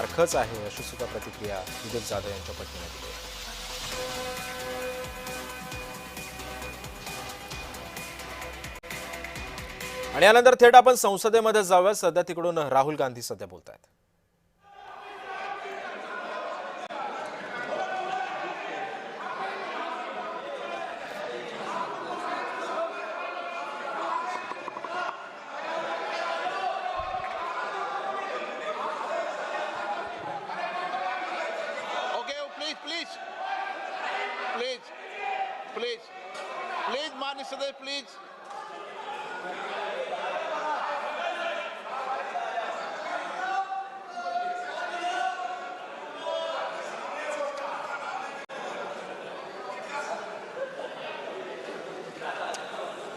सारखंच आहे, अशी सुद्धा प्रतिक्रिया दिलीप जाधव यांच्या पत्नीने दिली आहे. आणि यानंतर थेट आपण संसदेमध्ये जाऊया. सध्या तिकडून राहुल गांधी सध्या बोलत आहेत. प्लीज माननीय सदस्य प्लीज.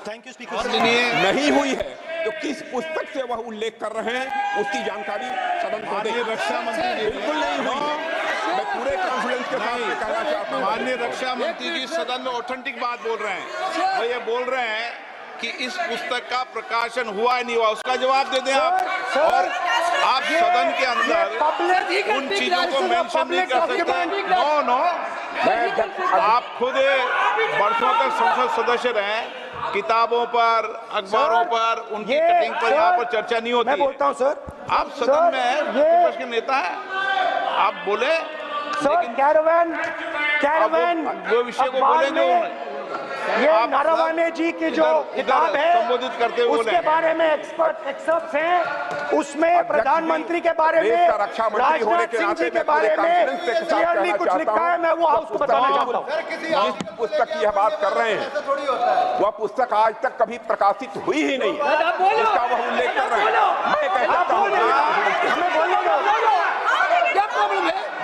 Thank you speaker. नहीं हुई है तो किस पुस्तक से वह उल्लेख कर रहे हैं उसकी जानकारी सदन को दें. रक्षा मंत्री बिल्कुल नहीं हुई. मैं पूरे कॉन्फिडेंस के साथ कहना चाहता हूं. माननीय रक्षा मंत्री जी सदन में ऑथेंटिक बात बोल रहे हैं. वो ये बोल रहे हैं कि इस पुस्तक का प्रकाशन हुआ नहीं हुआ, उसका जवाब दे दें आप. और आप सदन के अंदर उन चीजों को मेंशन नहीं कर सकते. नो आप खुद वर्षों तक संसद सदस्य रहे. किताबों पर, अखबारों पर, उनकी कटिंग पर यहाँ पर चर्चा नहीं होती. मैं बोलता हूँ सर. आप सदन में विपक्ष के नेता हैं, आप बोले. सर कैरवैन जो विषय को बोलेंगे ये नरवणे जी की जो किताब है संबोधित करते हुए उसके बारे में एक्सपर्ट्स हैं. उसमें प्रधानमंत्री के बारे में, राजनाथ सिंह जी के बारे में क्लियरली कुछ लिखा है. मैं वो हाउस को बताना चाहता हूँ. जिस पुस्तक की यह बात कर रहे हैं वह पुस्तक आज तक कभी प्रकाशित हुई ही नहीं है जिसका वह उल्लेख कर रहे हैं. मैं कहता हूँ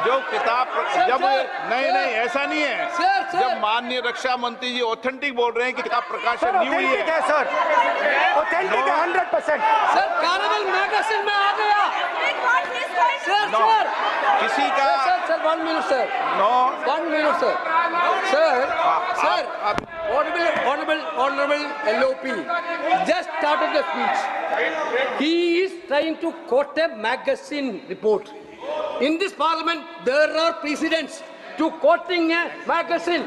जो किताब जब नहीं ऐसा नहीं है. जब माननीय रक्षा मंत्री जी ऑथेंटिक बोल रहे हैं कि किताब प्रकाशन नहीं हुई है. सर ऑथेंटिक है 100%. सर कैरेवल मैगजीन में आ गया. सर किसी का sir 1 minute sir. 1 minute sir. Honorable LOP just started the speech. He is trying to quote a magazine report. In this parliament, there are precedents to quoting a magazine.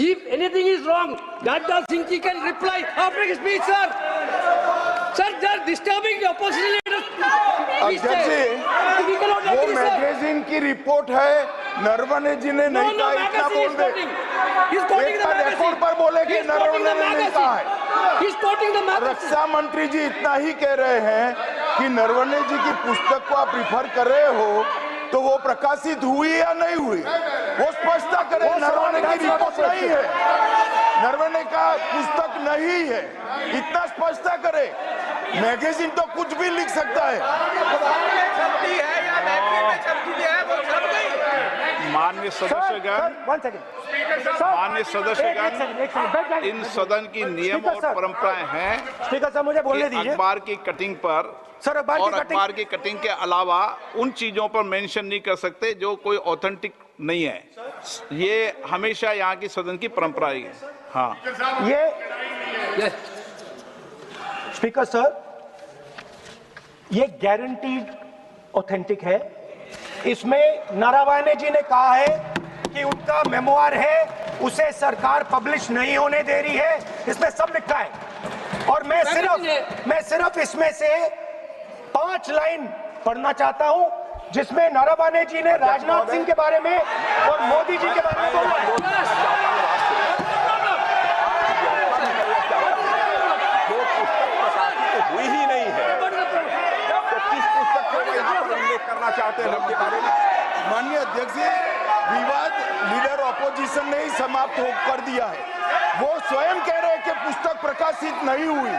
If anything is wrong, Rajnath Singh ji can reply after his speech, sir. Sir, they are disturbing the opposition leaders. अध्यक्ष जी, वो magazine की report है. नरवणे जी ने नहीं कहा. इतना बोल दे. Record पर बोले कि नरवणे ने नहीं कहा है. रक्षा मंत्री जी इतना ही कह रहे हैं कि नरवणे जी की पुस्तक को आप रिफर कर रहे हो तो वो प्रकाशित हुई या नहीं हुई वो स्पष्टता करें. नरवणे की रिपोर्ट नहीं है, नरवणे का पुस्तक नहीं है, इतना स्पष्टता करे. मैगजीन तो कुछ भी लिख सकता है. माननीय सदस्यगण, इन सदन की नियम और परंपराएं हैं. स्पीकर साहब मुझे बोलने दीजिए. अखबार की कटिंग पर सर और अखबार की कटिंग के अलावा उन चीजों पर मेंशन नहीं कर सकते जो कोई ऑथेंटिक नहीं है. ये हमेशा यहाँ की सदन की परंपरा है. हाँ ये स्पीकर सर ये गारंटीड ऑथेंटिक है. इसमें नरवणे जी ने कहा है कि उनका मेमोयर है, उसे सरकार पब्लिश नहीं होने दे रही है. इसमें सब लिखा है. और मैं सिर्फ इसमें से 5 लाइन पढ़ना चाहता हूं जिसमें नरवणे जी ने राजनाथ सिंह के बारे में और मोदी जी के बारे में बोला है. जो पुस्तक प्रकाशित हुई ही नहीं है तो किस पुस्तक को यहाँ पर उल्लेख करना चाहते हैं उनके बारे में. माननीय अध्यक्ष जी, विवाद लीडर ऑपोजिशन ने ही समाप्त कर दिया है. वो स्वयं कह रहे हैं कि पुस्तक प्रकाशित नहीं हुई.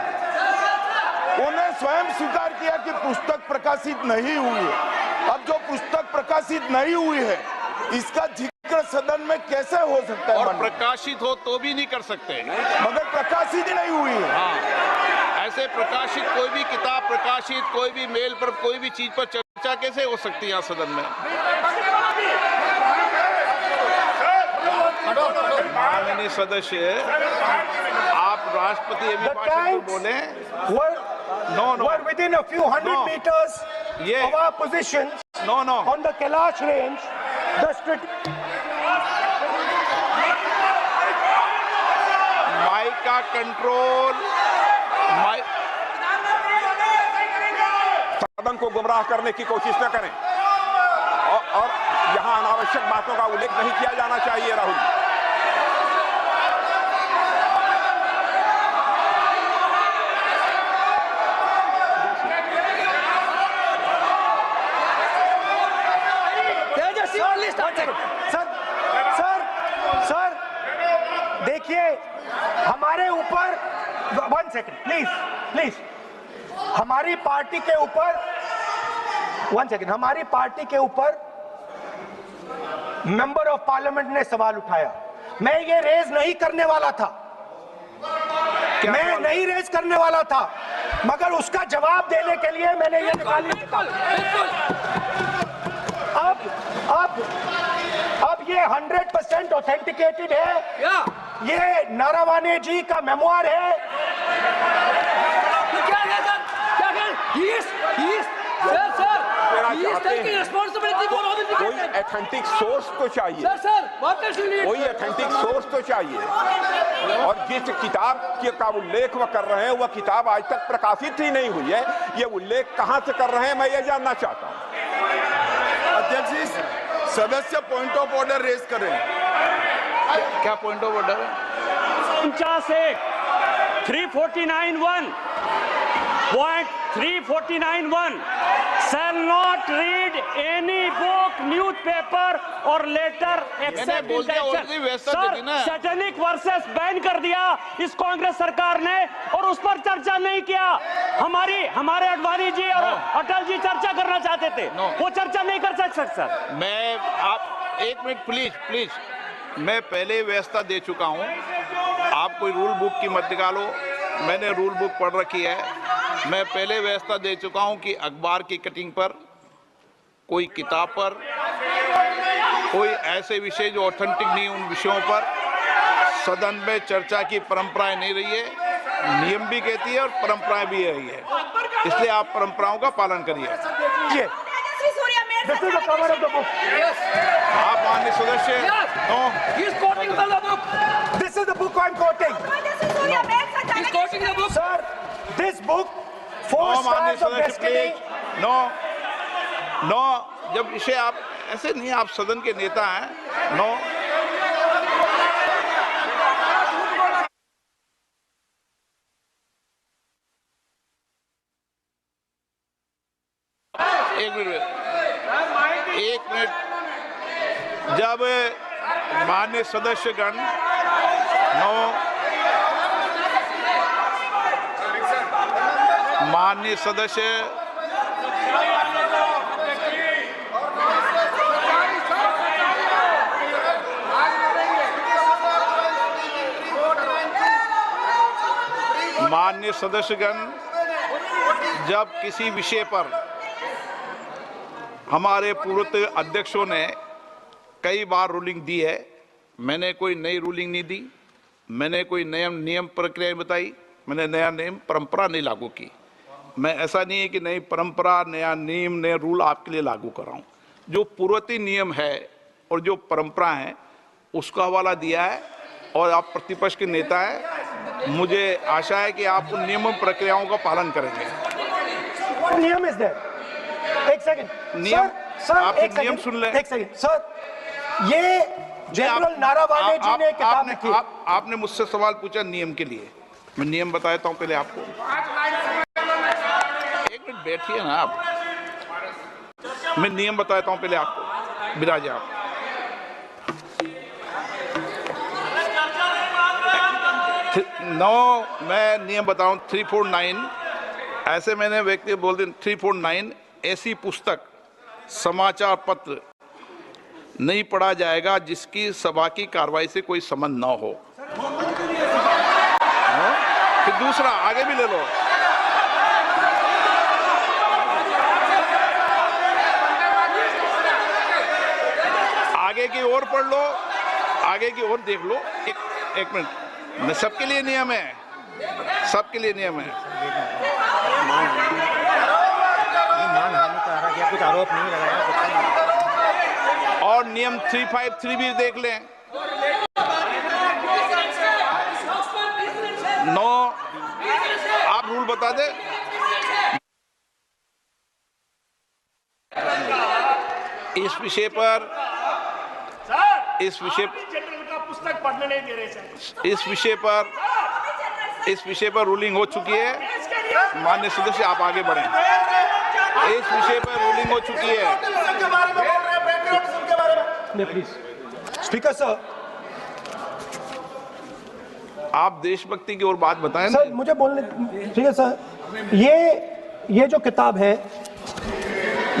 उन्हें स्वयं स्वीकार किया कि पुस्तक प्रकाशित नहीं हुई है. अब जो पुस्तक प्रकाशित नहीं हुई है इसका जिक्र सदन में कैसे हो सकता है? और प्रकाशित हो तो भी नहीं कर सकते. मगर प्रकाशित ही नहीं हुई है. हाँ, ऐसे प्रकाशित कोई भी किताब प्रकाशित, कोई भी मेल पर, कोई भी चीज पर चर्चा कैसे हो सकती है यहाँ सदन में? माननीय सदस्य, आप राष्ट्रपति अभिभाषण पर बोले. were within a few hundred meters of our positions. No, no. On the Kailash range, the mic का कंट्रोल, सदन को गुमराह करने की कोशिश न करें और यहां अनावश्यक बातों का उल्लेख नहीं किया जाना चाहिए। राहुल सर देखिए, हमारे ऊपर 1 सेकंड प्लीज, हमारी पार्टी के ऊपर 1 सेकंड, हमारी पार्टी के ऊपर मेंबर ऑफ पार्लियामेंट ने सवाल उठाया। मैं ये रेज नहीं करने वाला था, मैं नहीं रेज करने वाला था, मगर उसका जवाब देने के लिए मैंने ये निकाली। अब ये 100% ऑथेंटिकेटेड है। ये नारावाने जी का मेमोयर है। कोई ऑथेंटिक सोर्स तो चाहिए, कोई ऑथेंटिक सोर्स तो चाहिए। और जिस किताब का उल्लेख वह कर रहे हैं, वह किताब आज तक प्रकाशित ही नहीं हुई है। ये उल्लेख कहां से कर रहे हैं, मैं ये जानना चाहता हूं। अध्यक्ष जी, सदस्य पॉइंट ऑफ ऑर्डर रेज करें। क्या पॉइंट ऑफ ऑर्डर है? 349(1) Point 349(1) shall not read any book, newspaper or letter except in the sir, satanic versus ban कर दिया इस कांग्रेस सरकार ने और उस पर चर्चा नहीं किया। हमारे अडवाणी जी और अटल जी चर्चा करना चाहते थे, वो चर्चा नहीं कर सकते सर। मैं आप 1 मिनट प्लीज, मैं पहले व्यवस्था दे चुका हूं। आप कोई रूल बुक की मत निकालो, मैंने रूल बुक पढ़ रखी है। मैं पहले व्यवस्था दे चुका हूं कि अखबार की कटिंग पर, कोई किताब पर, कोई ऐसे विषय जो ऑथेंटिक नहीं, उन विषयों पर सदन में चर्चा की परंपराएं नहीं रही है। नियम भी कहती है और परंपराएं भी रही है, इसलिए आप परंपराओं का पालन करिए। आप माननीय सदस्य, This is the book I'm quoting. He's quoting the book. Sir, this book, 4 stars of destiny. No, जब इसे आप ऐसे नहीं, आप सदन के नेता हैं। नो, एक मिनट, जब माननीय सदस्यगण माननीय सदस्य माननीय सदस्यगण, जब किसी विषय पर हमारे पूर्व अध्यक्षों ने कई बार रूलिंग दी है, मैंने कोई नई रूलिंग नहीं दी, मैंने कोई नियम प्रक्रिया बताई, मैंने नया नियम परंपरा नहीं लागू की। मैं ऐसा नहीं है कि नई परंपरा, नया नियम, नया रूल आपके लिए लागू कर रहा हूँ। जो पूर्ववर्ती नियम है और जो परंपरा है उसका हवाला दिया है, और आप प्रतिपक्ष के नेता हैं, मुझे आशा है कि आप उन नियम प्रक्रियाओं का पालन करेंगे। नियम इज देयर। एक सेकंड नियम, सर, आप नियम सुन लें। एक सेकंड सर, ये जनरल नारावाने जी ने किताब लिखी। आपने मुझसे सवाल पूछा नियम के लिए, मैं नियम बताता हूं पहले आपको। एक मिनट बैठिए ना आप, मैं नियम बताता हूं पहले आपको। विराजे आप। मैं नियम बताऊं 349, ऐसे मैंने व्यक्ति बोल दिया 349, ऐसी पुस्तक, समाचार पत्र नहीं पढ़ा जाएगा जिसकी सभा की कार्रवाई से कोई संबंध न हो। फिर दूसरा आगे भी ले लो, आगे की ओर पढ़ लो, आगे की ओर देख लो। एक मिनट, मैं सबके लिए नियम है, सबके लिए नियम है। कुछ आरोप नहीं लगाया। और नियम 353 भी देख लें। नो, आप रूल बता दे। इस विषय पर जनरल का पुस्तक पढ़ने नहीं दे रहे सर। इस विषय पर रूलिंग हो चुकी है। माननीय सदस्य, आप आगे बढ़ें। इस विषय पर रूलिंग हो चुकी है। प्लीज स्पीकर सर, आप देशभक्ति की ओर बात बताएं सर ना। मुझे बोलने, ठीक है सर। ये जो किताब है,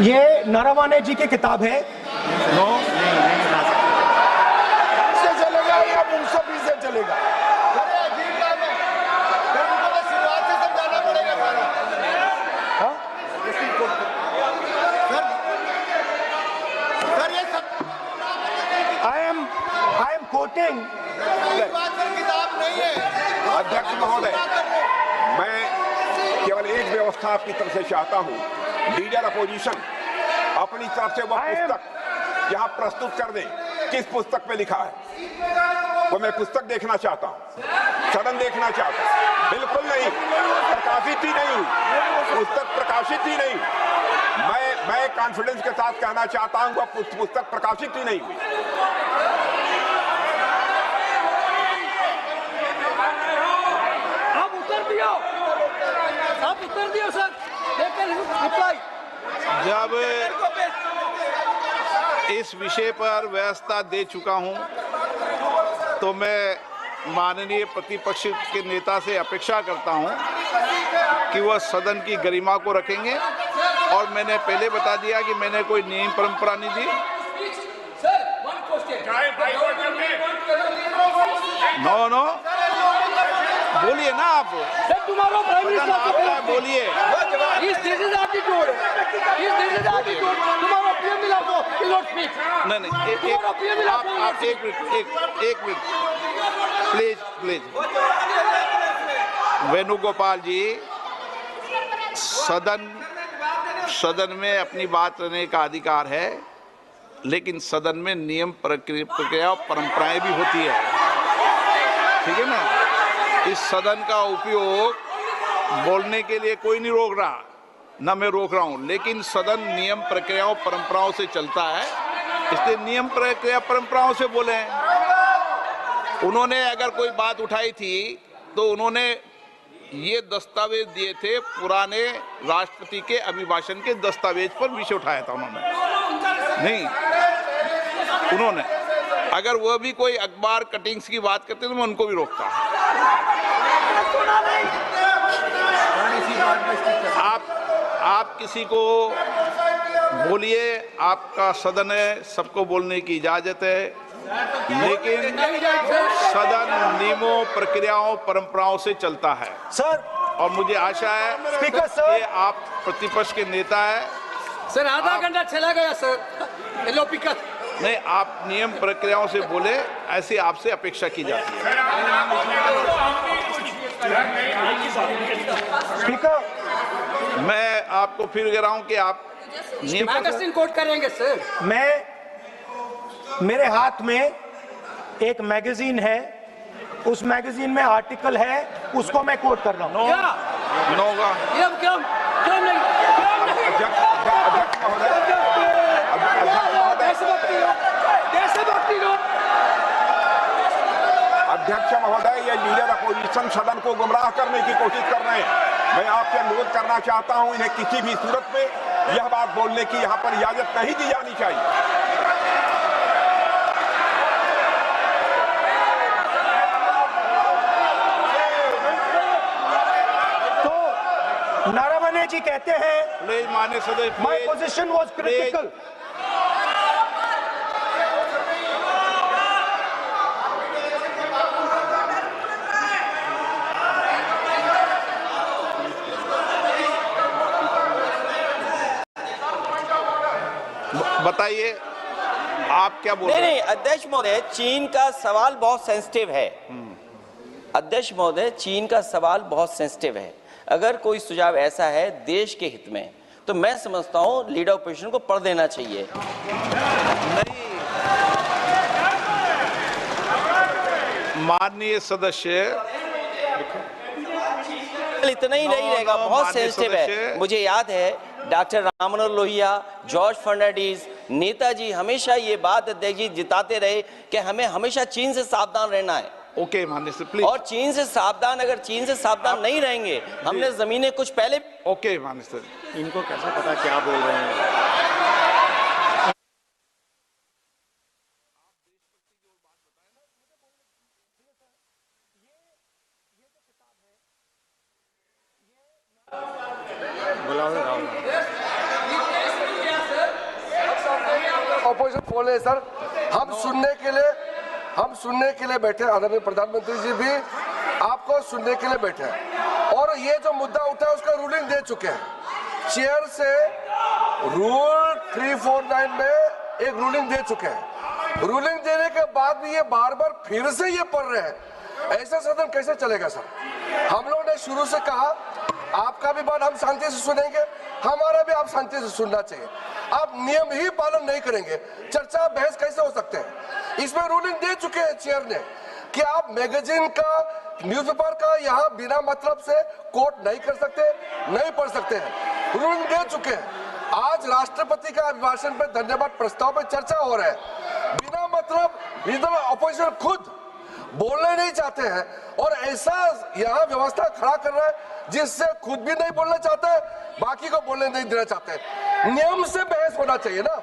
ये नारावाने जी की किताब है। नो, से चलेगा या 120 से चलेगा? I am quoting. अध्यक्ष महोदय, मैं केवल एक व्यवस्था आपकी तरफ से चाहता हूं। लीडर अपोजिशन अपनी तरफ से वह पुस्तक यहाँ प्रस्तुत कर दें। किस पुस्तक पे लिखा है वो मैं पुस्तक देखना चाहता हूँ, सदन देखना चाहता हूँ। बिल्कुल नहीं, प्रकाशित ही नहीं हुई पुस्तक, प्रकाशित ही नहीं। मैं कॉन्फिडेंस के साथ कहना चाहता हूँ वह पुस्तक प्रकाशित ही नहीं हुई। आप उत्तर दियो सर, रिप्लाई। जब इस विषय पर व्यवस्था दे चुका हूं तो मैं माननीय प्रतिपक्ष के नेता से अपेक्षा करता हूं कि वह सदन की गरिमा को रखेंगे। और मैंने पहले बता दिया कि मैंने कोई नियम परंपरा नहीं दी। नो, बोलिए ना आप। तुम्हारा प्राइम मिनिस्टर आपका बोलिए। इस दिस इज एटीट्यूड, तुम्हारा पीएम मिला तो यू नॉट स्पीक। नहीं, आप एक मिनट प्लीज। वेणुगोपाल जी, सदन में अपनी बात करने का अधिकार है, लेकिन सदन में नियम प्रक्रिया और परंपराएं भी होती है, ठीक है ना। इस सदन का उपयोग बोलने के लिए कोई नहीं रोक रहा, ना मैं रोक रहा हूं, लेकिन सदन नियम प्रक्रियाओं परंपराओं से चलता है, इसलिए नियम प्रक्रिया परंपराओं से बोले। उन्होंने अगर कोई बात उठाई थी तो उन्होंने ये दस्तावेज दिए थे, पुराने राष्ट्रपति के अभिभाषण के दस्तावेज पर विषय उठाया था उन्होंने। अगर वह भी कोई अखबार कटिंग्स की बात करते तो मैं उनको भी रोकता। आप किसी को बोलिए, आपका सदन है, सबको बोलने की इजाजत है, लेकिन सदन नियमों प्रक्रियाओं परंपराओं से चलता है सर। और मुझे आशा है स्पीकर सर, कि आप प्रतिपक्ष के नेता है। सर आधा घंटा चला गया सर। नहीं, आप नियम प्रक्रियाओं से बोले, ऐसी आपसे अपेक्षा की जाती है। स्पीकर, मैं आपको फिर कह रहा हूं कि आप मैगजीन कोट करेंगे सर। मेरे हाथ में एक मैगजीन है, उस मैगजीन में आर्टिकल है, उसको मैं कोट कर रहा हूँ। अध्यक्ष महोदय, ये लीडर अपोजिशन सदन को गुमराह करने की कोशिश कर रहे हैं। मैं आपसे अनुरोध करना चाहता हूं, इन्हें किसी भी सूरत में यह बात बोलने की यहां पर इजाजत नहीं दी जानी चाहिए। तो नारावाने जी कहते हैं, माननीय सदस्य, माय पोजीशन वाज क्रिटिकल। बताइए आप क्या बोल रहे हैं? नहीं, अध्यक्ष महोदय, चीन का सवाल बहुत सेंसिटिव है। अध्यक्ष महोदय, चीन का सवाल बहुत सेंसिटिव है। अगर कोई सुझाव ऐसा है देश के हित में, तो मैं समझता हूं लीडर ऑपोजिशन को पढ़ देना चाहिए। नहीं, माननीय सदस्य, इतना ही नहीं रहेगा, बहुत सेंसिटिव है। मुझे याद है डॉक्टर राम मनोहर लोहिया, जॉर्ज फर्नांडिस, नेताजी हमेशा ये बात अध्यक्ष जी जिताते रहे कि हमें हमेशा चीन से सावधान रहना है। ओके माननीय सर, प्लीज। और चीन से सावधान, अगर चीन से सावधान नहीं रहेंगे, हमने जमीनें कुछ पहले। ओके माननीय सर। इनको कैसे पता क्या बोल रहे हैं? ऑपोजिशन बोल रहे सर, हम सुनने के लिए बैठे, आदरणीय प्रधानमंत्री जी भी आपको सुनने के लिए बैठे हैं और ये जो मुद्दा उठा है उसका रूलिंग दे चुके हैं। चेयर से रूल 349 में एक रूलिंग दे चुके हैं। रूलिंग देने के बाद भी ये बार बार फिर से ये पढ़ रहे हैं, ऐसा सदन कैसे चलेगा सर? हम लोगों ने शुरू से कहा आपका भी बात हम शांति से सुनेंगे, हमारा भी आप शांति से सुनना चाहिए। आप नियम ही पालन नहीं करेंगे, चर्चा बहस कैसे हो सकते हैं? इसमें रूलिंग दे चुके हैं चेयर ने कि आप मैगजीन का, न्यूज़पेपर का यहाँ बिना मतलब से कोट नहीं कर सकते, नहीं पढ़ सकते हैं। रूलिंग दे चुके हैं। आज राष्ट्रपति का अभिभाषण पर धन्यवाद प्रस्ताव पर चर्चा हो रहा है, बिना मतलब लीडर ऑपोजिशन खुद बोलने नहीं चाहते हैं और ऐसा यहाँ व्यवस्था खड़ा कर रहा है जिससे खुद भी नहीं बोलना चाहते हैं, बाकी को बोलने नहीं देना चाहते। नियम से बहस होना चाहिए ना,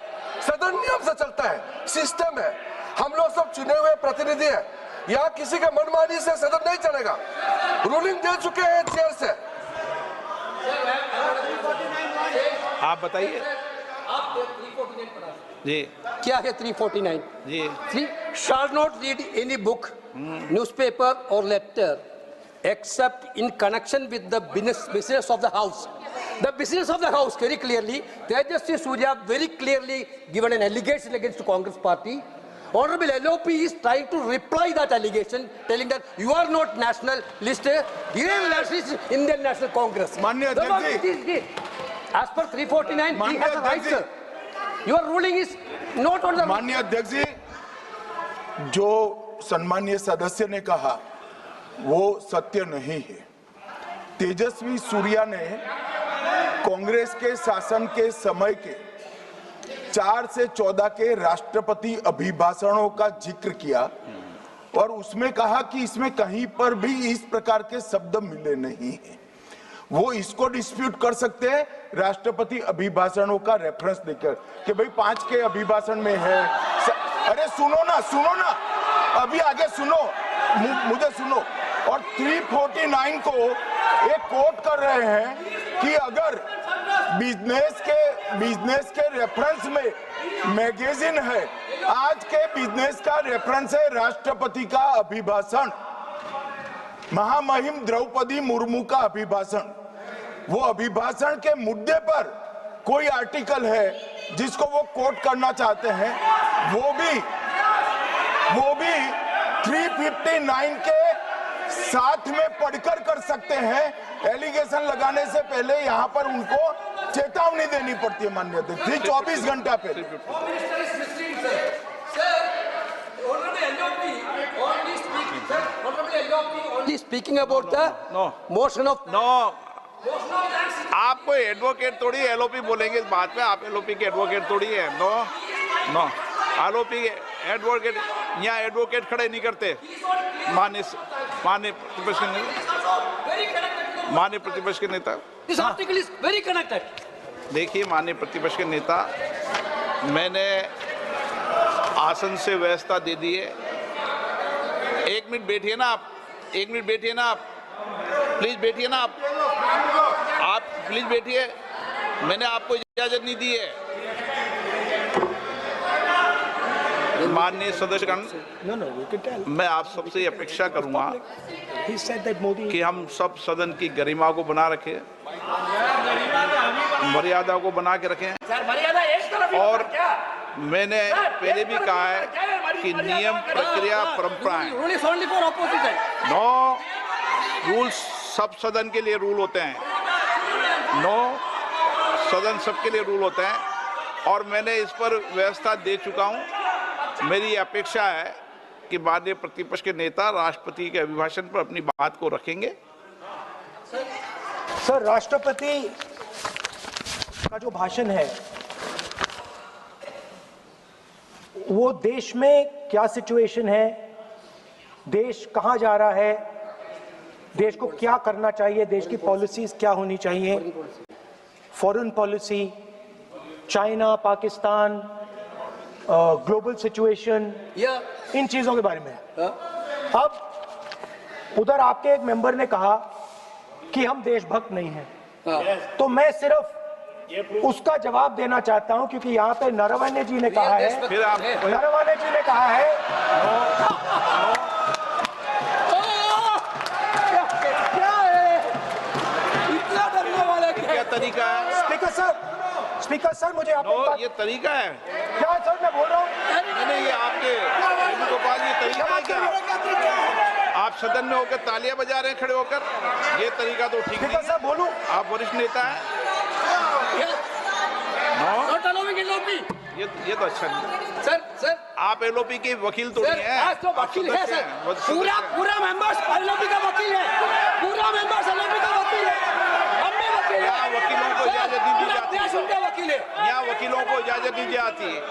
सदन नियम से चलता है, सिस्टम है, हम लोग सब चुने हुए प्रतिनिधि हैं, यहाँ किसी के मनमानी से सदन नहीं चलेगा। रूलिंग दे चुके हैं चेयर से। आप बताइए जी, क्या है 349 जी? 3 shall not read any book, newspaper or letter except in connection with the business of the house. The business of the house, very clearly, Tejaswi Surya very clearly given an allegation against the Congress party. Honorable LOP is trying to reply that allegation, telling that you are not nationalist, you are nationalist Indian National Congress. माननीय अध्यक्ष जी, as per 349, he has a right, sir. Your ruling is not on the. माननीय अध्यक्ष जी, जो सम्मानीय सदस्य ने कहा वो सत्य नहीं है। तेजस्वी सूर्या ने कांग्रेस के शासन के समय के 4 से 14 के राष्ट्रपति अभिभाषणों का जिक्र किया और उसमें कहा कि इसमें कहीं पर भी इस प्रकार के शब्द मिले नहीं हैं। वो इसको डिस्प्यूट कर सकते हैं राष्ट्रपति अभिभाषणों का रेफरेंस देकर कि भाई 5 के अभिभाषण में है। अरे सुनो ना, अभी आगे सुनो, मुझे सुनो। और 349 को एक कोट कर रहे हैं कि अगर बिजनेस के रेफरेंस में मैगजीन है, आज के बिजनेस का रेफरेंस है राष्ट्रपति का अभिभाषण, महामहिम द्रौपदी मुर्मू का अभिभाषण। वो अभिभाषण के मुद्दे पर कोई आर्टिकल है जिसको वो कोट करना चाहते हैं, वो भी 359 के साथ में पढ़कर कर सकते हैं। एलिगेशन लगाने से पहले यहाँ पर उनको चेतावनी देनी पड़ती है माननीय अध्यक्ष, 24 घंटा पहले। Speaking about the motion of आप कोई एडवोकेट थोड़ी एलओपी बोलेंगे इस बात पे, आप एलओपी के एडवोकेट थोड़ी है। नो एलओपी एडवोकेट, यहाँ एडवोकेट खड़े नहीं करते। माननीय प्रतिपक्ष के नेता, This article is very connected. देखिए माननीय प्रतिपक्ष के नेता, मैंने आसन से व्यवस्था दे दी है। 1 मिनट बैठिए ना आप, 1 मिनट बैठिए ना आप, प्लीज बैठिए ना आप प्लीज बैठिए। मैंने आपको इजाजत नहीं दी है। माननीय सदस्यगण, मैं आप सबसे अपेक्षा करूंगा कि हम सब सदन की गरिमा को बना रखें, मर्यादा को बना के रखें। और मैंने पहले भी कहा है कि नियम, प्रक्रिया, परंपराएं, नो रूल्स सब सदन के लिए रूल होते हैं। नो सदन सबके लिए रूल होता है और मैंने इस पर व्यवस्था दे चुका हूं। मेरी अपेक्षा है कि माननीय प्रतिपक्ष के नेता राष्ट्रपति के अभिभाषण पर अपनी बात को रखेंगे। सर, राष्ट्रपति का जो भाषण है वो देश में क्या सिचुएशन है, देश कहां जा रहा है, देश को क्या करना चाहिए, देश की पॉलिसीज क्या होनी चाहिए, foreign policy, China, Pakistan, global situation, इन चीजों के बारे में। अब उधर आपके एक मेंबर ने कहा कि हम देशभक्त नहीं हैं, तो मैं सिर्फ उसका जवाब देना चाहता हूं क्योंकि यहाँ पे नरवणे जी ने कहा है, नरवणे जी ने कहा है इतना डरने वाला क्या तरीका है? स्पीकर सर मुझे ये तरीका है क्या सर, मैं बोल रहा हूँ नहीं, ये आपके वेणुगोपाल ये तरीका है क्या? आप सदन में होकर तालियां बजा रहे हैं खड़े होकर, ये तरीका तो ठीक नहीं है। बोलूं, आप वरिष्ठ नेता हैं। ये तो अच्छा नहीं। सर आप एलओपी के वकील तो नहीं है। आज तो वकील है सर, पूरा मेंबर्स एलओपी का वकील है, पूरा मेंबर्स एलओपी का वकील है, हम भी वकील हैं। वकीलों को इजाजत नहीं दी जाती देश उनका वकील है। यहाँ वकीलों को इजाजत नहीं दी जाती है,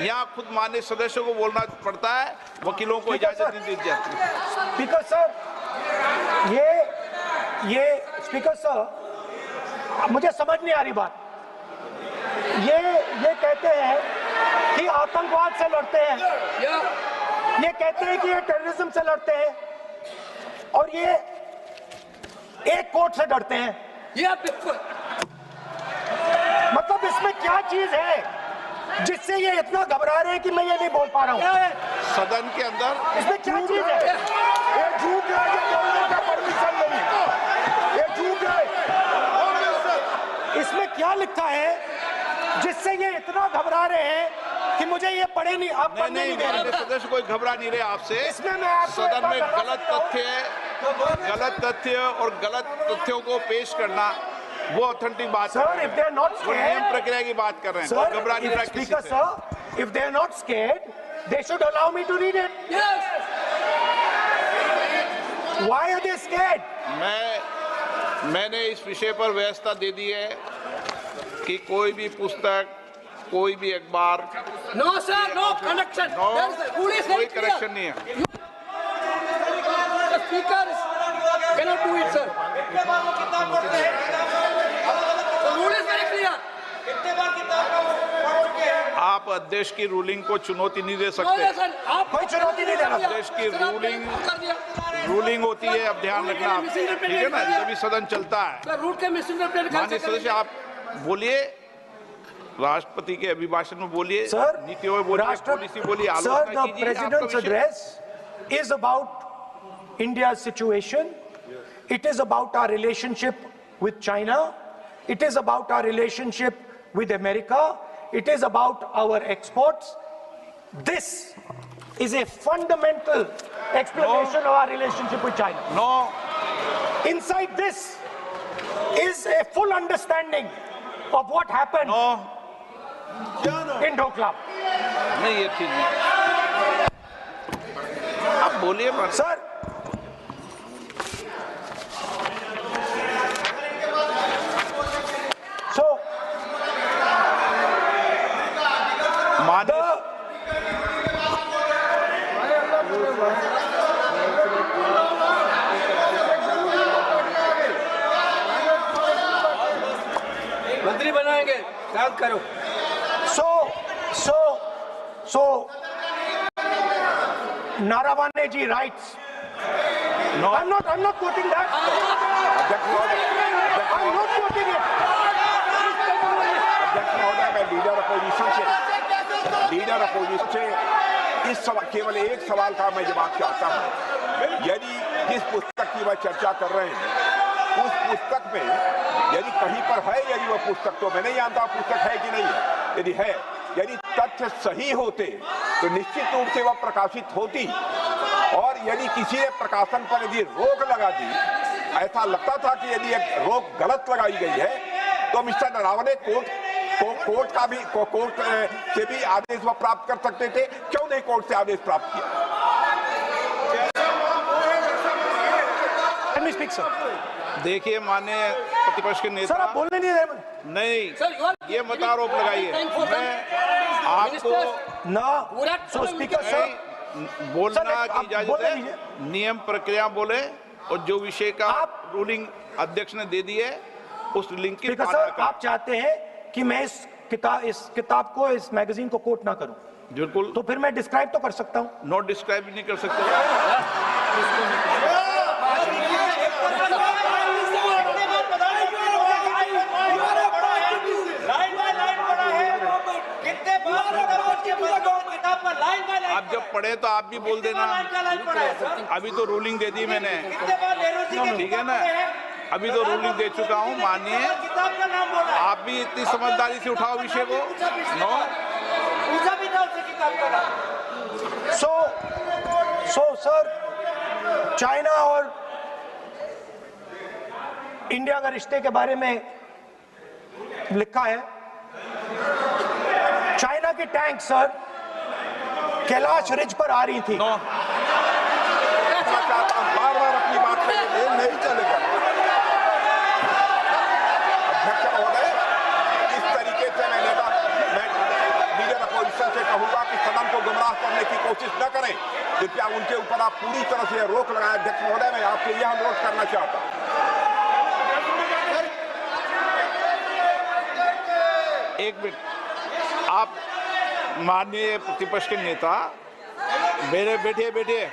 यहाँ खुद माननीय सदस्यों को बोलना पड़ता है, वकीलों को इजाजत नहीं दी जाती। स्पीकर सर, ये स्पीकर सर, मुझे समझ नहीं आ रही बात। ये कहते हैं कि आतंकवाद से लड़ते हैं, ये कहते हैं कि ये टेररिज्म से लड़ते हैं, और ये एक कोर्ट से डरते हैं। मतलब इसमें क्या चीज है जिससे ये इतना घबरा रहे हैं कि मैं ये नहीं बोल पा रहा हूँ? सदन के अंदर इसमें क्या चीज है? ये झूठ है, ये बोलने का परमिशन नहीं, ये झूठ है। इसमें क्या लिखा है जिससे ये इतना घबरा रहे हैं कि मुझे ये पढ़े नहीं, आप पढ़ने नहीं दे रहे। सदस्य कोई घबरा नहीं रहे आपसे। इसमें मैं आपको सदन में गलत तथ्य और गलत तथ्यों को पेश करना वो ऑथेंटिक बात sir, if they are not वो नियम scared, प्रक्रिया की बात कर रहे हैं। sir, घबरा नहीं रहा किसी Speaker से। sir, if they are not scared, they should allow me to read it. Yes. Why are they scared? मैंने इस विषय पर व्यवस्था दे दी है कि कोई भी पुस्तक, कोई भी अखबार, नो सर, नो कनेक्शन, कोई कनेक्शन नहीं है। Speaker cannot do it, sir. The rule is very clear. आप अध्यक्ष की रूलिंग को चुनौती नहीं दे No, सकते। yes, sir. आप कोई चुनौती नहीं देना। अध्यक्ष की रूलिंग होती है, अब ध्यान रखना आप, ठीक है ना, जब भी सदन चलता है। रूल के मिसइंटरप्रेट माननीय सदस्य आप बोलिए, राष्ट्रपति के अभिभाषण में बोलिए, सर, नीतियों में बोलिए, पॉलिसी बोलिए, Sir, आलोचना the कीजिए। President's address is about India's situation. It is about our relationship with China. It is about our relationship with America. It is about our exports. This is a fundamental explanation of our relationship with China. No. Inside this is a full understanding of what happened in Doklam. नहीं, ये ठीक नहीं। आप बोलिए मत। Sir, so मंत्री बनाएंगे, याद करो। So Naravane ji writes. No, I'm not quoting that. I'm not quoting it. मैं लीडर अपोजिशन से इस केवल एक सवाल का मैं जवाब चाहता हूं। यदि जिस पुस्तक की वह चर्चा कर रहे हैं उस पुस्तक में यदि कहीं पर है, यदि वह पुस्तक, तो मैं नहीं जानता पुस्तक है कि नहीं है, यदि है, यदि तथ्य सही होते तो निश्चित रूप से वह प्रकाशित होती, और यदि किसी ने प्रकाशन पर यदि रोक लगा दी, ऐसा लगता था कि यदि एक रोक गलत लगाई गई है, तो मिस्टर नरवणे कोर्ट से भी आदेश वो प्राप्त कर सकते थे, क्यों नहीं कोर्ट से आदेश प्राप्त किया? देखिए माननीय प्रतिपक्ष के नेता, सर आप बोलने नहीं दे रहे। नहीं ये मत आरोप लगाइए। मैं आपको ना सो स्पीकर सर बोलना की इजाजत है, नियम प्रक्रिया बोले और जो विषय का रूलिंग अध्यक्ष ने दे दी है उस लिंक की स्पीकर पालना सर करें। आप चाहते हैं कि मैं इस किताब को, इस मैगजीन को कोट ना करूं, बिल्कुल, तो फिर मैं डिस्क्राइब तो कर सकता हूं। नोट डिस्क्राइब नहीं कर सकते। आप जब पढ़े तो आप भी बोल देना। अभी तो रूलिंग दे दी मैंने, ठीक है ना, अभी तो रूलिंग दे चुका हूँ। मानिए आप भी इतनी समझदारी से उठाओ विषय को। नो सो सर, चाइना और इंडिया का रिश्ते के बारे में लिखा है, चाइना की टैंक सर कैलाश रिज पर आ रही थी। बार बार अपनी बात पे नहीं चलेगा। अध्यक्ष महोदय, इस तरीके से मैं लीडर अपोजिशन से कहूंगा कि सदन को गुमराह करने की कोशिश न करें। कृपया उनके ऊपर आप पूरी तरह से रोक लगाएं। अध्यक्ष महोदय, मैं आपसे यह अनुरोध करना चाहता हूं। एक मिनट, आप माननीय प्रतिपक्ष के नेता मेरे बैठिए।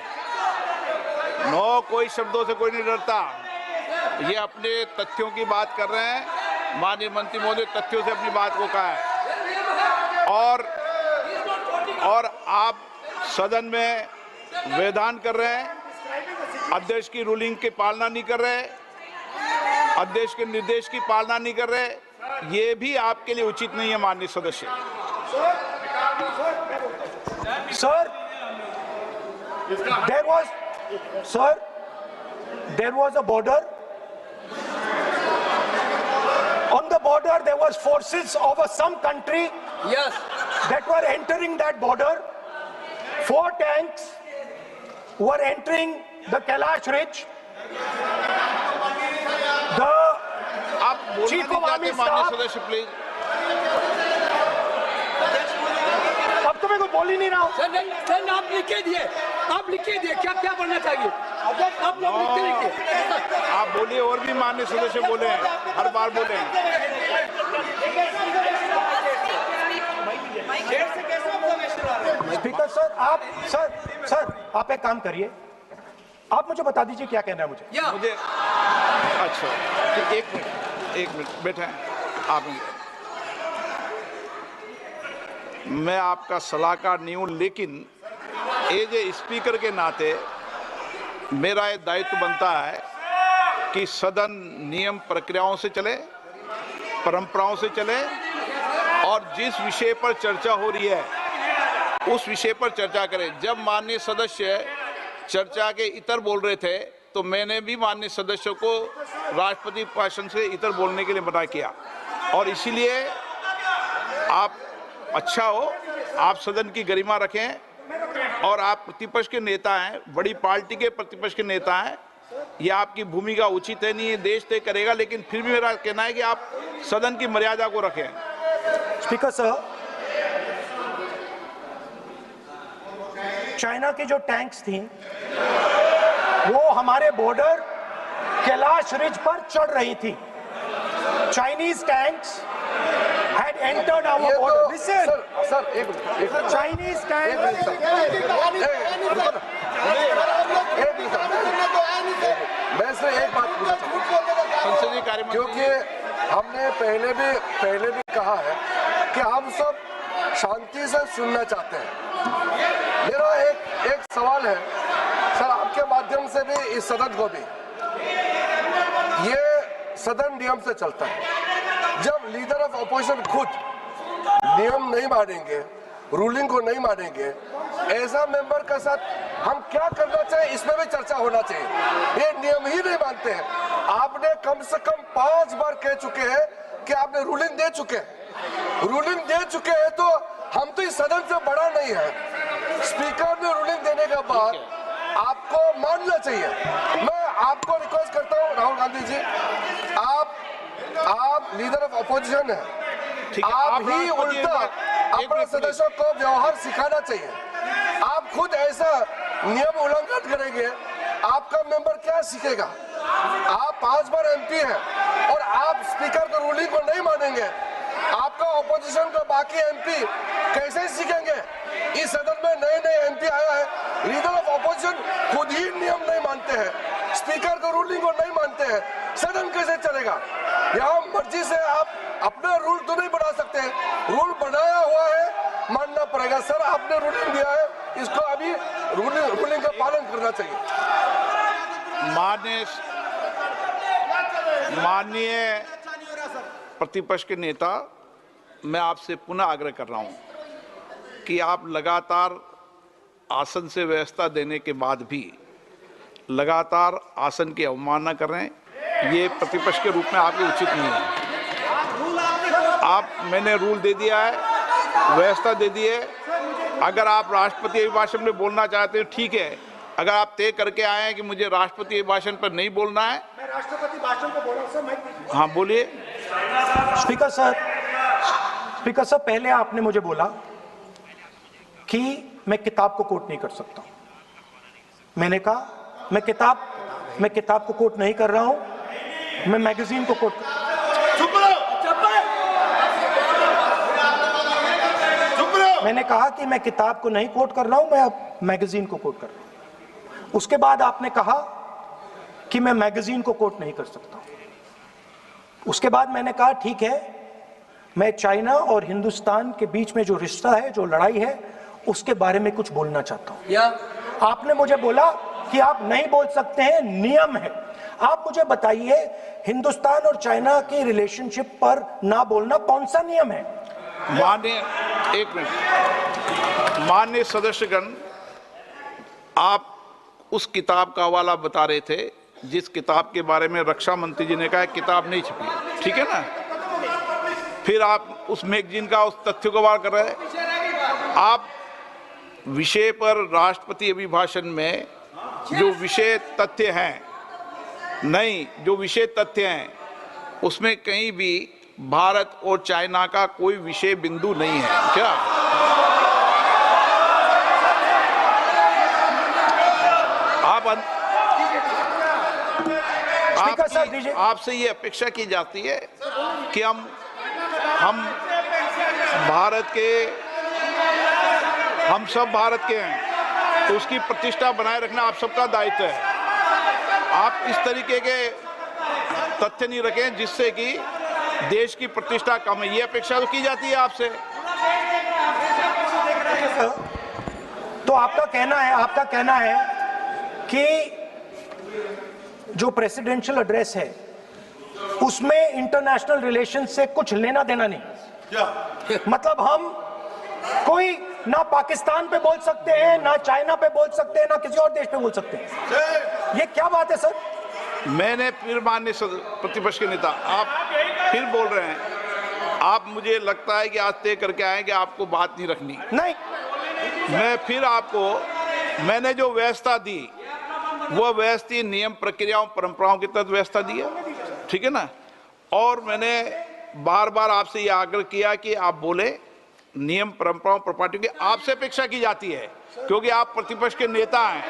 नो, कोई शब्दों से कोई नहीं डरता। ये अपने तथ्यों की बात कर रहे हैं। माननीय मंत्री महोदय तथ्यों से अपनी बात को कहा है और आप सदन में वेदान कर रहे हैं, अध्यक्ष की रूलिंग की पालना नहीं कर रहे, अध्यक्ष के निर्देश की पालना नहीं कर रहे। ये भी आपके लिए उचित नहीं है माननीय सदस्य। Sir, there was a border. On the border, there was forces of some country. Yes. That were entering that border. 4 tanks were entering the Kailash Ridge. The आप Chief of Army माननीय Staff. सदस्य please. अब तो मैं कुछ बोल ही नहीं रहा हूँ। सर आप लिख के दिए क्या क्या बनना चाहिए, आप लोग लिख के लिखिए। आप बोलिए, और भी माननीय सदस्य बोले हैं, हर बार बोले हैं। स्पीकर सर आप एक काम करिए, आप मुझे बता दीजिए क्या कहना है मुझे। अच्छा, तो एक मिनट बैठे हैं आप। मैं आपका सलाहकार नहीं हूं, लेकिन एज ए स्पीकर के नाते मेरा ये दायित्व बनता है कि सदन नियम प्रक्रियाओं से चले, परंपराओं से चले और जिस विषय पर चर्चा हो रही है उस विषय पर चर्चा करें। जब माननीय सदस्य चर्चा के इतर बोल रहे थे तो मैंने भी माननीय सदस्यों को राष्ट्रपति भाषण से इतर बोलने के लिए मना किया, और इसीलिए आप अच्छा हो, आप सदन की गरिमा रखें और आप प्रतिपक्ष के नेता हैं, बड़ी पार्टी के प्रतिपक्ष के नेता हैं। ये आपकी भूमिका उचित है नहीं, देश तय करेगा, लेकिन फिर भी मेरा कहना है कि आप सदन की मर्यादा को रखें। स्पीकर सर, चाइना की जो टैंक्स थी वो हमारे बॉर्डर कैलाश रिज पर चढ़ रही थी। Chinese tanks had entered our border. Listen, sir एक Chinese tanks. मैं से एक बात पूछना संसदीय कार्य मंत्री, क्योंकि हमने पहले भी कहा है कि हम सब शांति से सुनना चाहते हैं। मेरा एक सवाल है सर, आपके माध्यम से भी इस सदन को भी, ये सदन नियम से चलता है। जब लीडर ऑफ अपोजिशन खुद नियम नहीं मानेंगे, रूलिंग को नहीं मानेंगे, ऐसा मेंबर के साथ हम क्या करना चाहिए, इसमें भी चर्चा होना चाहिए। ये नियम ही नहीं मानते हैं। आपने कम से कम 5 बार कह चुके हैं कि आपने रूलिंग दे चुके हैं। रूलिंग दे चुके हैं तो हम तो इस सदन से बड़ा नहीं है। स्पीकर ने रूलिंग देने के बाद आपको मानना चाहिए। मैं आपको रिक्वेस्ट करता हूँ राहुल गांधी जी, आप लीडर ऑफ अपोजिशन है, आप ही उल्टा अपने सदस्यों को व्यवहार सिखाना चाहिए। आप खुद ऐसा नियम उल्लंघन करेंगे, आपका मेंबर क्या सीखेगा? आप 5 बार एमपी हैं और आप स्पीकर के रूलिंग को नहीं मानेंगे, आपका ऑपोजिशन का बाकी एमपी कैसे सीखेंगे? इस सदन में नए एमपी आया है, लीडर ऑफ ऑपोजिशन खुद ही नियम नहीं मानते हैं, स्पीकर के रूलिंग को नहीं मानते हैं, सदन कैसे चलेगा? यहाँ मर्जी से आप अपना रूल तो नहीं बना सकते, रूल बनाया हुआ है, मानना पड़ेगा। सर आपने रूलिंग दिया है, इसको अभी रूलिंग का पालन करना चाहिए। माननीय प्रतिपक्ष के नेता, मैं आपसे पुनः आग्रह कर रहा हूं कि आप लगातार आसन से व्यवस्था देने के बाद भी लगातार आसन की अवमानना कर रहे हैं। ये प्रतिपक्ष के रूप में आपके उचित नहीं है। मैंने रूल दे दिया है, व्यवस्था दे दी है। अगर आप राष्ट्रपति अभिभाषण में बोलना चाहते हैं ठीक है, अगर आप तय करके आए हैं कि मुझे राष्ट्रपति अभिभाषण पर नहीं बोलना है। मैं राष्ट्रपति भाषण को बोल रहा हूं सर, मैं हाँ बोलिए। स्पीकर सर, पहले आपने मुझे बोला कि मैं किताब को कोट नहीं कर सकता। मैंने कहा मैं किताब को कोट नहीं कर रहा हूं, मैं मैगजीन को कोट। मैंने कहा कि मैं किताब को नहीं कोट कर रहा हूं, मैं अब मैगजीन को कोट कर रहा हूं। उसके बाद आपने कहा कि मैं मैगजीन को कोट नहीं कर सकता। उसके बाद मैंने कहा ठीक है, मैं चाइना और हिंदुस्तान के बीच में जो रिश्ता है, जो लड़ाई है, उसके बारे में कुछ बोलना चाहता हूं। आपने मुझे बोला कि आप नहीं बोल सकते हैं, नियम है। आप मुझे बताइए, हिंदुस्तान और चाइना की रिलेशनशिप पर ना बोलना कौन सा नियम है? माननीय सदस्यगण, आप उस किताब का हवाला बता रहे थे जिस किताब के बारे में रक्षा मंत्री जी ने कहा किताब नहीं छपी, ठीक है ना? फिर आप उस मैगजीन का उस तथ्य को वार कर रहे हैं। आप विषय पर राष्ट्रपति अभिभाषण में जो विषय तथ्य हैं, नहीं, जो विषय तथ्य हैं उसमें कहीं भी भारत और चाइना का कोई विषय बिंदु नहीं है क्या? आपसे ये अपेक्षा की जाती है कि हम सब भारत के हैं, तो उसकी प्रतिष्ठा बनाए रखना आप सबका दायित्व है। आप इस तरीके के तथ्य नहीं रखें जिससे कि देश की प्रतिष्ठा कम है, ये अपेक्षा तो की जाती है आपसे। तो आपका कहना है कि जो प्रेसिडेंशियल एड्रेस है उसमें इंटरनेशनल रिलेशन से कुछ लेना देना नहीं। मतलब हम कोई ना पाकिस्तान पे बोल सकते हैं, ना चाइना पे बोल सकते हैं, ना किसी और देश पे बोल सकते हैं। ये क्या बात है सर? मैंने फिर माननीय प्रतिपक्ष के नेता, आप फिर बोल रहे हैं। आप, मुझे लगता है कि आज तय करके आए कि आपको बात नहीं रखनी। नहीं, मैं फिर आपको, मैंने जो व्यवस्था दी वो व्यवस्था नियम, प्रक्रियाओं, परंपराओं के तहत व्यवस्था दी है, ठीक है ना? और मैंने बार बार आपसे ये आग्रह किया कि आप बोले, नियम, परंपराओं, प्रॉपर्टी की आपसे अपेक्षा की जाती है क्योंकि आप प्रतिपक्ष के नेता हैं।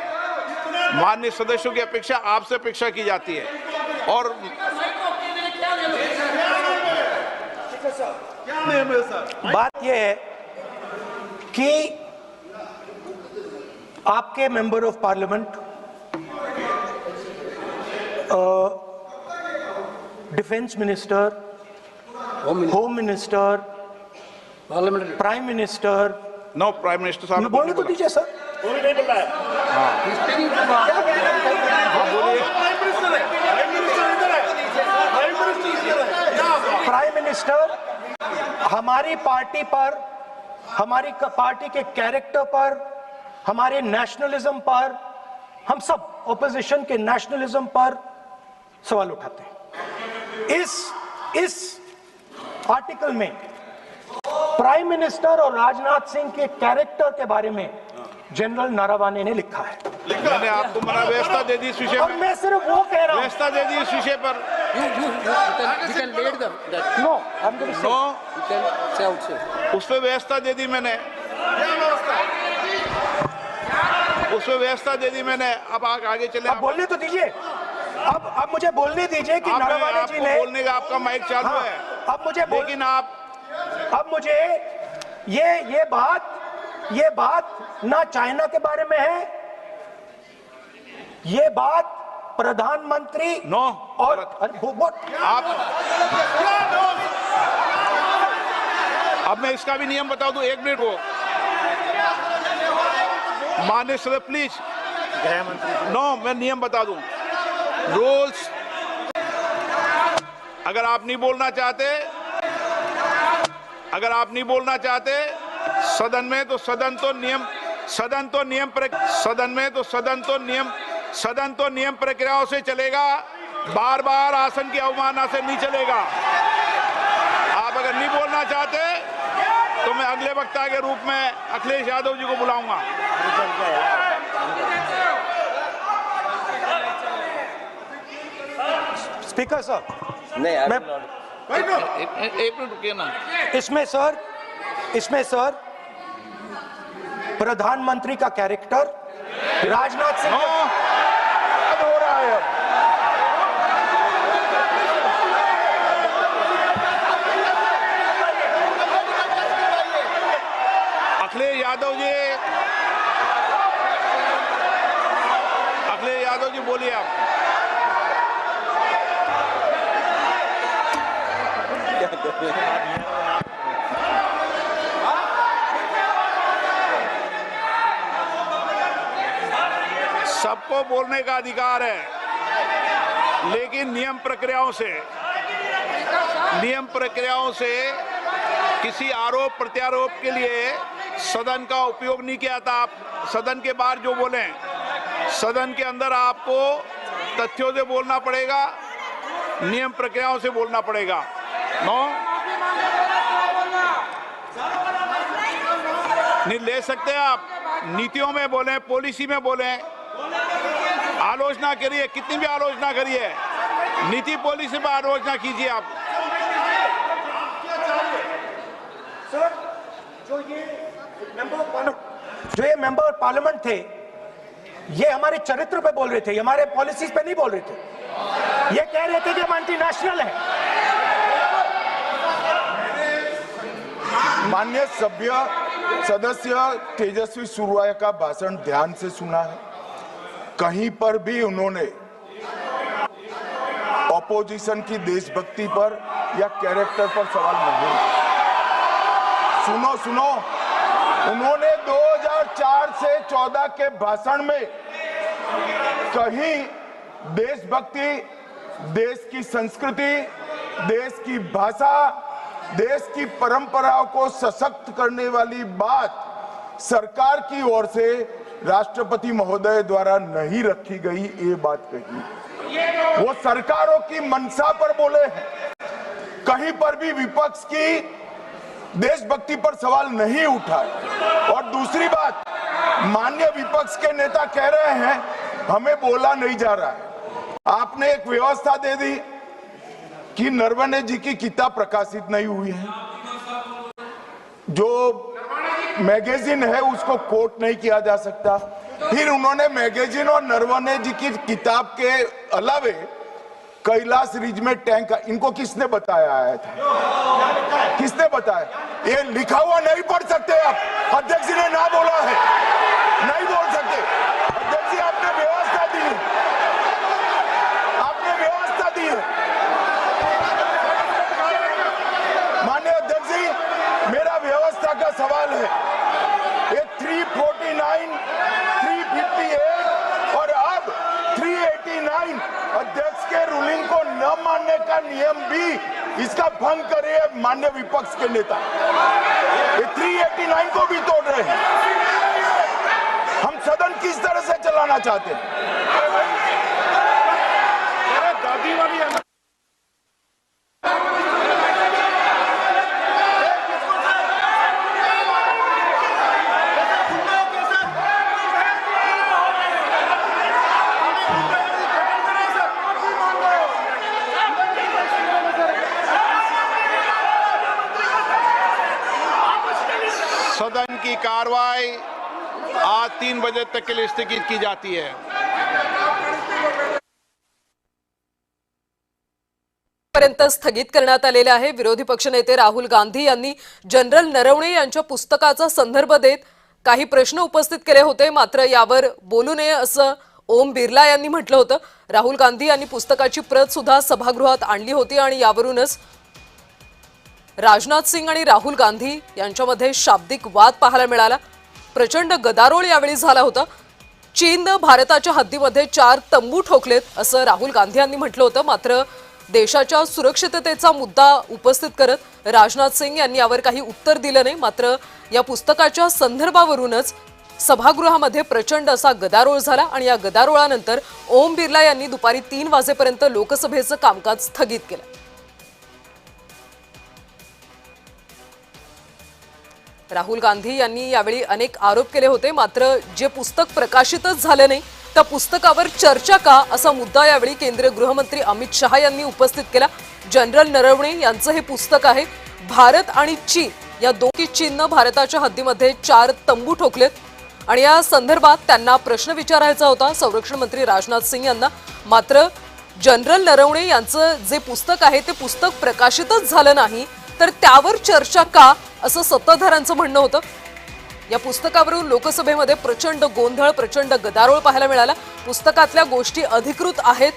माननीय सदस्यों की अपेक्षा आपसे अपेक्षा की जाती है। और बात यह है कि आपके member of parliament, defence minister, home minister, prime minister, no, prime minister साहब बोलने को दीजिए सर। नहीं बोल रहा है। प्राइम मिनिस्टर हमारी पार्टी पर, हमारी पार्टी के कैरेक्टर पर, हमारे नेशनलिज्म पर, हम सब ऑपोजिशन के नेशनलिज्म पर सवाल उठाते हैं। इस आर्टिकल में प्राइम मिनिस्टर और राजनाथ सिंह के कैरेक्टर के बारे में जनरल नारावाने ने लिखा है। मैंने आपको मना व्यवस्था दे दी इस विषय और पर, मैं सिर्फ वो कह रहा हूँ, व्यवस्था दे दी इस विषय पर। उस पर व्यवस्था दे दी मैंने, उस पर व्यवस्था दे दी मैंने। अब आगे चले। अब बोलने तो दीजिए, अब मुझे बोलने दीजिए कि नारावाने जी ने बोलने का आपका माइक चालू है। अब मुझे लेकिन अब मुझे ये बात ना चाइना के बारे में है, ये बात प्रधानमंत्री नो और आप अब मैं इसका भी नियम बता दूं, 1 मिनट वो माननीय सदस्य प्लीज। गृह मंत्री नो, मैं नियम बता दूं, रूल्स। अगर आप नहीं बोलना चाहते सदन में तो सदन तो नियम प्रक्रियाओं से चलेगा, बार बार आसन की अवमानना से नहीं चलेगा। आप अगर नहीं बोलना चाहते तो मैं अगले वक्ता के रूप में अखिलेश यादव जी को बुलाऊंगा। स्पीकर सर, नहीं एक मिनट रुकिए ना। इसमें सर प्रधानमंत्री का कैरेक्टर राजनाथ सिंह हो रहा है। अखिलेश यादव जी बोलिए आप। सबको बोलने का अधिकार है, लेकिन नियम प्रक्रियाओं से किसी आरोप प्रत्यारोप के लिए सदन का उपयोग नहीं किया था। आप सदन के बाहर जो बोले, सदन के अंदर आपको तथ्यों से बोलना पड़ेगा, नियम प्रक्रियाओं से बोलना पड़ेगा। नो नहीं ले सकते आप। नीतियों में बोले, पॉलिसी में बोले, आलोचना करिए, कितनी भी आलोचना करिए, नीति पॉलिसी पर आलोचना कीजिए आप। सर, जो ये मेंबर पार्लियामेंट थे, ये हमारे चरित्र पे बोल रहे थे, हमारे पॉलिसीज पे नहीं बोल रहे थे। ये कह रहे थे कि हम एंटी नेशनल हैं। माननीय सदस्य तेजस्वी सूर्या का भाषण ध्यान से सुना है। कहीं पर भी उन्होंने ऑपोजिशन की देशभक्ति पर या कैरेक्टर पर सवाल नहीं। सुनो, उन्होंने 2004 से 14 के भाषण में कहीं देशभक्ति, देश की संस्कृति, देश की भाषा, देश की परंपराओं को सशक्त करने वाली बात सरकार की ओर से राष्ट्रपति महोदय द्वारा नहीं रखी गई, ये बात कही। वो सरकारों की मंशा पर बोले हैं। कहीं पर भी विपक्ष की देशभक्ति पर सवाल नहीं उठा। और दूसरी बात, माननीय विपक्ष के नेता कह रहे हैं हमें बोला नहीं जा रहा है। आपने एक व्यवस्था दे दी कि नरवणे जी की किताब प्रकाशित नहीं हुई है, जो मैगजीन है उसको कोट नहीं किया जा सकता। फिर उन्होंने मैगजीन और नरवणे जी की किताब के अलावे कैलाश रिज में टैंक, इनको किसने बताया आया था? किसने बताया? ये लिखा हुआ नहीं पढ़ सकते आप। अध्यक्ष जी ने ना बोला है, नहीं बोल सकते। अध्यक्ष जी आपने व्यवस्था दी है, आपने व्यवस्था दी है। माननीय अध्यक्ष जी, मेरा व्यवस्था का सवाल है। ये 349, 358 और अब 389 अध्यक्ष के रूलिंग को न मानने का नियम भी इसका भंग करे माननीय विपक्ष के नेता। ये 389 को भी तोड़ रहे हैं। हम सदन किस तरह से चलाना चाहते हैं? की कार्रवाई आज 3 बजे तक के लिए स्थगित की जाती है। पर्यंत स्थगित करण्यात आलेले आहे। विरोधी पक्षनेते राहुल गांधी यांनी जनरल नरवणे यांच्या पुस्तकाचा संदर्भ देत काही प्रश्न उपस्थित केले होते, मात्र यावर बोलू नये असं ओम बिर्ला यांनी म्हटलं होतं। राहुल गांधी यांनी पुस्तकाची प्रत सुद्धा सभागृहात आणली होती आणि यावरूनच राजनाथ सिंग आणि राहुल गांधी यांच्यामध्ये शाब्दिक वाद पाहायला मिळाला। प्रचंड गदारोळ यावेळी झाला होता। चीनने भारताच्या हद्दीमध्ये 4 तंबू ठोकलेत असं राहुल गांधी यांनी म्हटलं होतं, मात्र देशाच्या सुरक्षिततेचा मुद्दा उपस्थित करत राजनाथ सिंग यांनी यावर काही उत्तर दिलं नाही। मात्र या पुस्तकाच्या संदर्भावरूनच सभागृहामध्ये प्रचंड असा गदारोळ झाला आणि या गदारोळानंतर ओम बिर्ला यांनी दुपारी 3 वाजेपर्यंत लोकसभेचं कामकाज स्थगित केलं। राहुल गांधी यांनी यावेळी अनेक आरोप केले होते, मात्र जे पुस्तक प्रकाशितच झालं नाही त्या पुस्तकावर चर्चा का असा मुद्दा यावेळी केंद्रीय गृहमंत्री अमित शहा यांनी उपस्थित केला। जनरल नरवणे यांचं हे पुस्तक आहे। भारत आणि चीन या दोन्ही चीनने भारताच्या हद्दीमध्ये 4 तंबू ठोकलेत आणि या संदर्भात त्यांना प्रश्न विचारायचा होता संरक्षण मंत्री राजनाथ सिंग यांना, मात्र जनरल नरवणे यांचं जे पुस्तक आहे ते पुस्तक प्रकाशितच झालं नाही तर त्यावर चर्चा का असं सत्ताधाऱ्यांचं म्हणणं होतं। या पुस्तकावरून लोकसभेमध्ये प्रचंड गोंधळ, प्रचंड गदारोळ पाहायला मिळाला। पुस्तकातल्या गोष्टी अधिकृत आहेत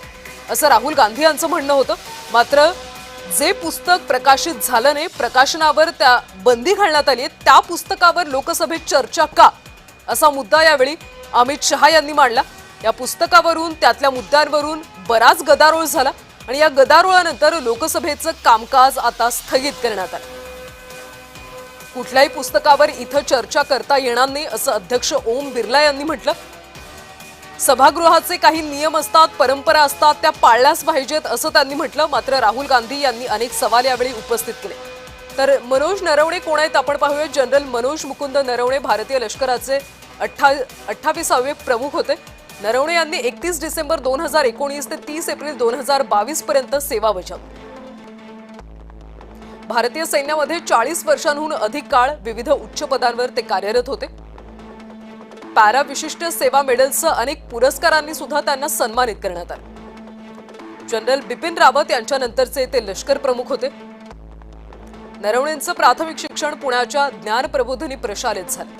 असं राहुल गांधी यांचं म्हणणं होतं, मात्र जे पुस्तक प्रकाशित झालं नाही, प्रकाशनावर त्या बंदी घालण्यात आली आहे, त्या पुस्तकावर लोकसभेत चर्चा का असा मुद्दा यावेळी अमित शहा यांनी मांडला। या पुस्तकावरून त्यातल्या मुद्द्यांवरून बराच गदारोळ झाला आणि या गदारोळानंतर लोकसभेचं कामकाज आता स्थगित करण्यात आलं। कुठल्याही पुस्तकावर इथं चर्चा करता येणार नाही असं अध्यक्ष ओम बिर्ला यांनी म्हटलं। सभागृहाचे काही नियम असतात, परंपरा असतात, त्या पाळल्याच पाहिजेत असं त्यांनी म्हटलं। मात्र राहुल गांधी यांनी अनेक सवाल यावेळी उपस्थित केले। तर मनोज नरवणे कोण आहेत आपण पाहूया। जनरल मनोज मुकुंद नरवणे भारतीय लष्कराचे 28वे प्रमुख होते। नरवणे यांनी 31 डिसेंबर 2019 ते 30 एप्रिल 2022 पर्यंत सेवा बजावली। भारतीय सैन्यामध्ये 40 वर्षांहून अधिक काळ विविध उच्च पदांवर ते कार्यरत होते। पॅरा विशिष्ट सेवा मेडलसह अनेक पुरस्कारांनी सुद्धा त्यांना सन्मानित करण्यात आले। जनरल बिपिन रावत यांच्यानंतरचे ते लष्कर प्रमुख होते। नरवणेंचं प्राथमिक शिक्षण पुण्याच्या ज्ञान प्रबोधिनी प्रशालेत झाले।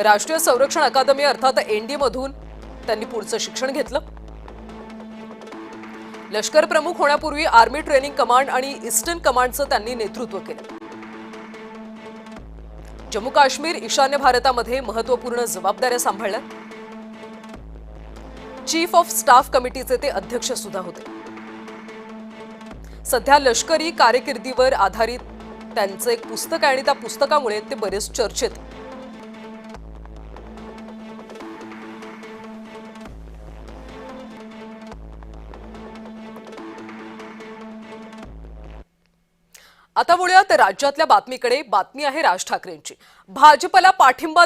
राष्ट्रीय संरक्षण अकादमी अर्थात एनडी मधून त्यांनी पुढचं शिक्षण घेतलं। लष्कर प्रमुख होण्यापूर्वी आर्मी ट्रेनिंग कमांड आणि ईस्टर्न कमांडचं त्यांनी नेतृत्व केलं। जम्मू काश्मीर ईशान्य भारतामध्ये महत्त्वपूर्ण जबाबदाऱ्या सांभाळल्या। चीफ ऑफ स्टाफ कमिटीचे ते अध्यक्ष सुद्धा होते। सध्या लष्करी कारकिर्दीवर आधारित त्यांचं एक पुस्तक आहे आणि त्या पुस्तकामुळे ते बरेच चर्चेत। आता वळूयात राज्यातल्या बातमीकडे। बातमी आहे राज ठाकरेंची। भाजपला पाठिंबा